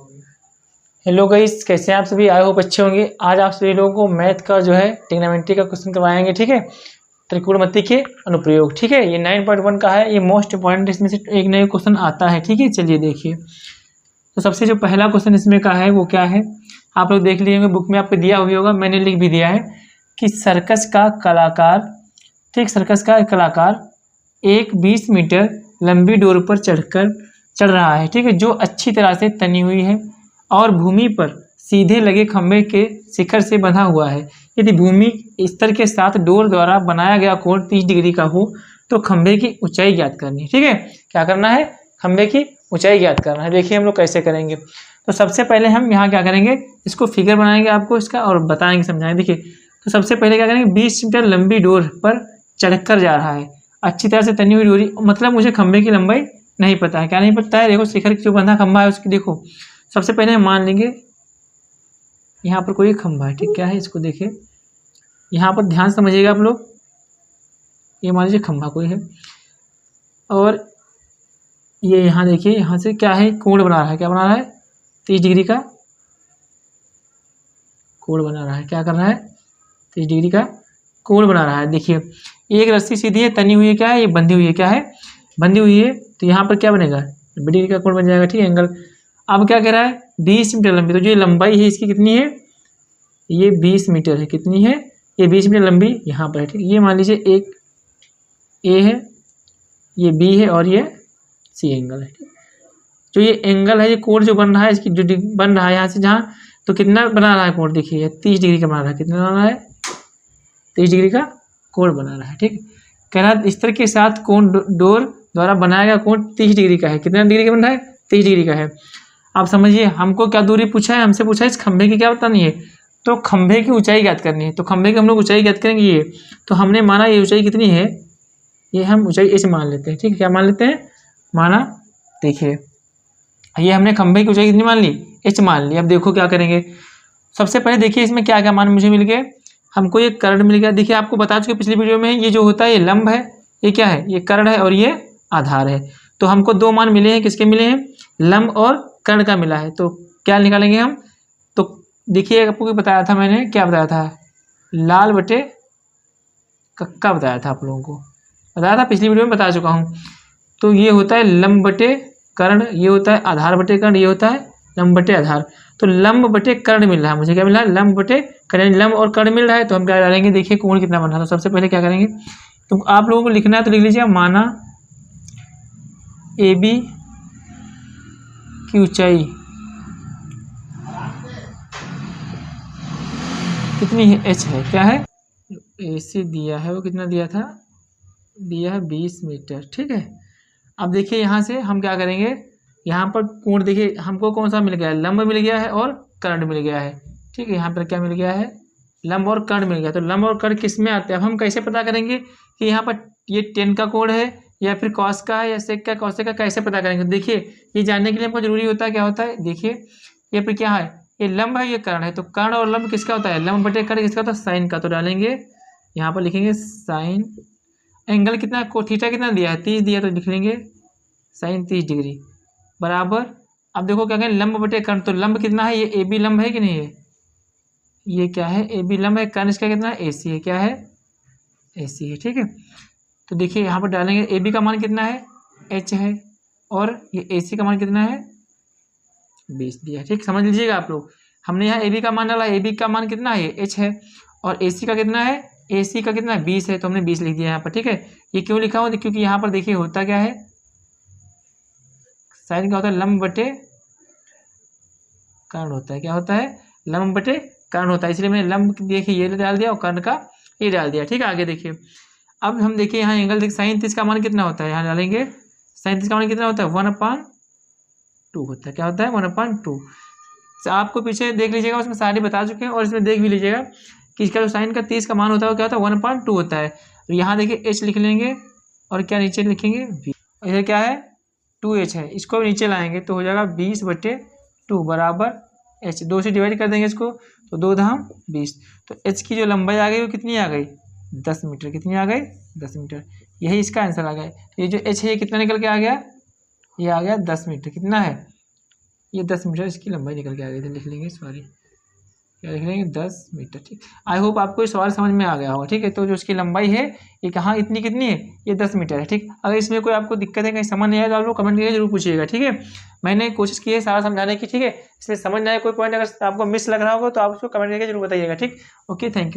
Hello guys, कैसे हैं आप सभी। आई होप अच्छे होंगे। आज आप सभी लोगों को मैथ का जो है ट्रिग्नोमेट्री का क्वेश्चन करवाएंगे। ठीक है, त्रिकोणमिति के अनुप्रयोग। ठीक है, ये 9.1 का है, ये मोस्ट इंपॉर्टेंट, इसमें से एक नया क्वेश्चन आता है। ठीक है, चलिए देखिए। तो सबसे जो पहला क्वेश्चन इसमें का है वो क्या है, आप लोग देख लीजिएगा, बुक में आपको दिया हुआ होगा, मैंने लिख भी दिया है कि सर्कस का कलाकार, ठीक, सर्कस का कलाकार एक 20 मीटर लंबी डोर पर चढ़ रहा है। ठीक है, जो अच्छी तरह से तनी हुई है और भूमि पर सीधे लगे खंभे के शिखर से बंधा हुआ है। यदि भूमि स्तर के साथ डोर द्वारा बनाया गया कोण 30 डिग्री का हो तो खंभे की ऊंचाई ज्ञात करनी है। ठीक है, क्या करना है, खंभे की ऊंचाई ज्ञात करना है। देखिए हम लोग कैसे करेंगे। तो सबसे पहले हम यहाँ क्या करेंगे, इसको फिगर बनाएंगे आपको इसका और बताएंगे, समझाएंगे। देखिए, तो सबसे पहले क्या करेंगे, 20 मीटर लंबी डोर पर चढ़कर जा रहा है, अच्छी तरह से तनी हुई डोरी, मतलब मुझे खंभे की लंबाई नहीं पता है। क्या नहीं पता है, देखो शिखर की जो बंधा खंभा है उसकी, देखो सबसे पहले मान लेंगे यहाँ पर कोई खंभा है। ठीक, क्या है, इसको देखिए, यहाँ पर ध्यान समझिएगा आप लोग। ये मान लीजिए खंभा कोई है और ये यहाँ देखिए, यहाँ से क्या है, कोण बना रहा है। क्या बना रहा है, 30 डिग्री का कोण बना रहा है। क्या कर रहा है, 30 डिग्री का कोण बना रहा है। देखिए एक रस्सी सीधी है, तनी हुई है, क्या है, ये बंधी हुई है, क्या है, बंधी हुई है। तो यहाँ पर क्या बनेगा, 90 डिग्री का कोण बन जाएगा। ठीक है, एंगल। अब क्या कह रहा है, 20 मीटर लंबी, तो जो लंबाई है इसकी कितनी है, ये 20 मीटर है। कितनी है, ये 20 मीटर लंबी यहाँ पर है। ठीक, ये मान लीजिए एक ए है, ये बी है और ये सी एंगल है। जो ये एंगल है, ये कोण जो बन रहा है, इसकी जो बन रहा है यहाँ से जहाँ, तो कितना बना रहा है कोण, देखिए 30 डिग्री का बना रहा है। कितना बना रहा है, 30 डिग्री का कोण बना रहा है। ठीक, कह रहा है स्तर के साथ कोण डोर द्वारा बनाया गया कोण 30 डिग्री का है। कितना डिग्री का बन रहा है, 30 डिग्री का है। आप समझिए, हमको क्या दूरी पूछा है, हमसे पूछा है इस खंभे की क्या बतानी है, तो खंभे की ऊंचाई ज्ञात करनी है। तो खंभे की हम लोग ऊंचाई ज्ञात करेंगे। ये तो हमने माना ये ऊंचाई कितनी है, ये हम ऊंचाई ऐसे मान लेते हैं। ठीक है, क्या मान लेते हैं, माना, देखिए ये हमने खंभे की ऊंचाई कितनी मान ली, एच मान ली। अब देखो क्या करेंगे, सबसे पहले देखिए इसमें क्या क्या मान मुझे मिल गए, हमको ये कर्ण मिल गया। देखिए आपको बता चुके पिछली वीडियो में, ये जो होता है ये लंब है, ये क्या है, ये कर्ण है और ये आधार है। तो हमको दो मान मिले हैं, किसके मिले हैं, लंब और कर्ण का मिला है। तो क्या निकालेंगे हम, तो देखिए आपको बताया था मैंने, क्या बताया था, लाल बटे कक्का बताया था, आप लोगों को बताया था, पिछली वीडियो में बता चुका हूँ। तो ये होता है लंब बटे कर्ण, ये होता है आधार बटे कर्ण, ये होता है लंब बटे आधार। तो लंब बटे कर्ण मिल रहा है मुझे, क्या मिल रहा है, लंब बटे कर्ण, लंब और कर्ण मिल रहा है। तो हम क्या डालेंगे, देखिए कोण कितना बन रहा है। तो सबसे पहले क्या करेंगे, तो आप लोगों को लिखना है तो लिख लीजिए, माना ए बी की ऊंचाई कितनी है, एच है। क्या है, ए सी दिया है वो कितना दिया था, दिया है 20 मीटर। ठीक है, अब देखिए यहाँ से हम क्या करेंगे, यहाँ पर कोण देखिए हमको कौन सा मिल गया है, लंब मिल गया है और कर्ण मिल गया है। ठीक है, यहाँ पर क्या मिल गया है, लंब और कर्ण मिल गया। तो लंब और कर्ण किस में आते हैं, अब हम कैसे पता करेंगे कि यहाँ पर ये टेन का कोण है या फिर कॉस का है या सेक का, कॉसेक का, कैसे पता करेंगे। देखिए ये जानने के लिए हमको जरूरी होता है, क्या होता है, देखिए ये फिर क्या है, ये लंब है ये कर्ण है। तो कर्ण और लंब किसका होता है, लंब बटे कर्ण किसका होता है, साइन का। तो डालेंगे यहाँ पर, लिखेंगे साइन, एंगल कितना को थीटा कितना दिया है, 30 दिया, तो लिख लेंगे साइन 30 डिग्री बराबर। अब देखो क्या कहें, लंब बटे कर्ण, तो लंब कितना है, ये ए बी लंब है कि नहीं है, ये क्या है, ए बी लंब है, कर्ण इसका कितना है, ए सी है। क्या है, ए सी है। ठीक है, तो देखिए यहाँ पर डालेंगे, ए बी का मान कितना है, एच है, और ये ए सी का मान कितना है, 20 दिया। ठीक, समझ लीजिएगा आप लोग, हमने यहाँ ए बी का मान डाला, ए बी का मान कितना है, एच है, और ए सी का कितना है, ए सी का कितना है, 20 है, तो हमने 20 लिख दिया यहाँ पर। ठीक है, ये क्यों लिखा हो, क्योंकि यहाँ पर देखिए होता क्या है, साइन का होता है लंब बटे कर्ण होता है। क्या होता है, लंब बटे कर्ण होता है, इसलिए मैंने लंब देखिए ये डाल दिया और कर्ण का ये डाल दिया। ठीक है, आगे देखिए, अब हम देखिए यहाँ एंगल देखिए, साइन 30 का मान कितना होता है, यहाँ डालेंगे, साइन 30 का मान कितना होता है, 1/2 होता है। क्या होता है, 1/2। आपको पीछे देख लीजिएगा, उसमें सारे बता चुके हैं, और इसमें देख भी लीजिएगा कि इसका जो साइन का 30 का मान होता है वो क्या होता है, 1/2 होता है। तो यहाँ देखिए एच लिख लेंगे और क्या नीचे लिखेंगे, वी, इधर क्या है 2h है, इसको नीचे लाएंगे तो हो जाएगा 20/2 बराबर एच, 2 से डिवाइड कर देंगे इसको, तो 2 धाम 20। तो एच की जो लंबाई आ गई वो कितनी आ गई, 10 मीटर। कितनी आ गई, 10 मीटर, यही इसका आंसर आ गया। ये जो एच है ये कितना निकल के आ गया, ये आ गया 10 मीटर। कितना है, ये 10 मीटर इसकी लंबाई निकल के आ गई थी, लिख लेंगे, सॉरी क्या लिख लेंगे, 10 मीटर। ठीक, आई होप आपको ये सवाल समझ में आ गया होगा। ठीक है, तो जो उसकी लंबाई है ये कहाँ इतनी कितनी है, ये 10 मीटर है। ठीक, अगर इसमें कोई आपको दिक्कत है, कहीं समझ नहीं आया तो आप लोग कमेंट करके जरूर पूछिएगा। ठीक है, मैंने कोशिश की है सारा समझाने की। ठीक है, इसमें समझ नहीं आया कोई पॉइंट अगर आपको मिस लग रहा होगा तो आप उसको कमेंट करके जरूर बताइएगा। ठीक, ओके, थैंक यू।